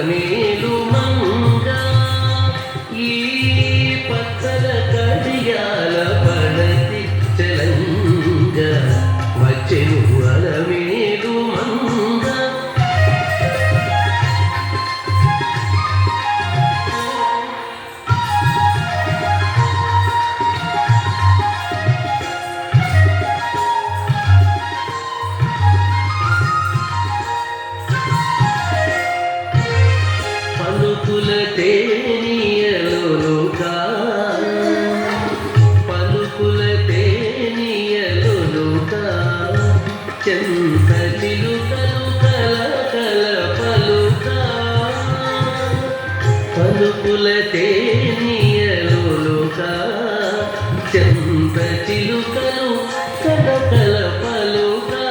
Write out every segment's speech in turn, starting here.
అలమేలు మంగ ఈ పచ్చల కడియాల పడతి చలంగ వచ్చెను అలమేలు మంగ. పలుకుల తేనియలుగా పలుకుల తేనియలుగా చెంత చిలుకలు కల కల పలుకా పలుకుల తేనియలుగా చెంత చిలుకలు కల కల పలుకా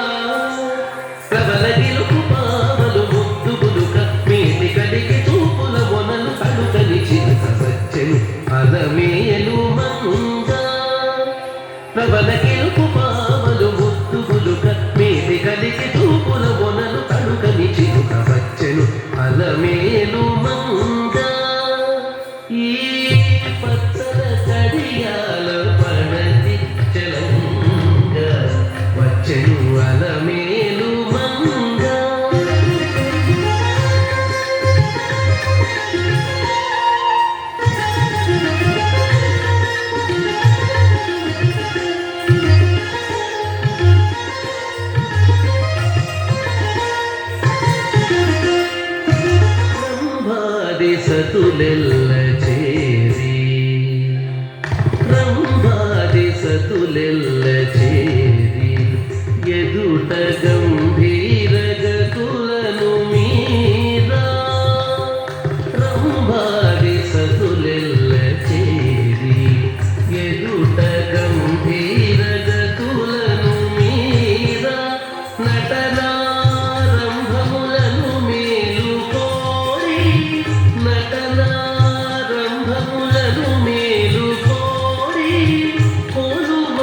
ప్రబల గిలుకు పావలు ముద్దు బులుక మీది కలిగి చూపుల మొనలు కడుకని చిలుక వచ్చెను అలమేలు మంగ. ప్రబల గిలుకు పావలు ముద్దు బులుక మీది కలిగి చూపుల మొనలు కడుకని చిలుక వచ్చెను అలమేలు మంగ. ఈ పచ్చల కడియాల పడతి చలంగ వచ్చెను అలమేలు మంగ. రంభాది సతులెల్ల చేరి రంభాది సతులెల్ల చేరి ఎదుట గంభీర గతులను మీరా రంభాది సతులెల్ల చేరి ఎదుట గంభీర గతులను మీరా నటనారంభములను మేలుకోరి నటనారంభములను మేలుకోరి కొలువ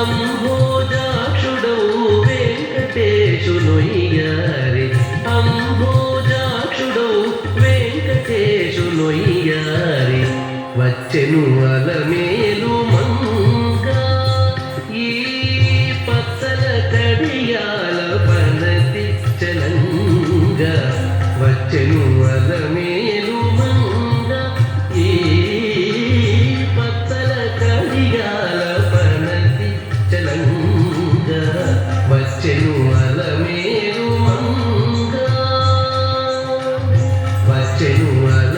అంబోజాక్షుడవు వెంకటేశునొయ్యారి అంబోజాక్షుడవు వెంకటేశునొయ్యారి వచ్చెను అలమేలు మంగ. ఈ పచ్చల కడియాల పడతి చలంగ వచ్చెను అలమేలు మంగ. ఈ పచ్చల కడియాల పడతి చలంగ వచ్చెను అలమేలు మంగ వచ్చెను అల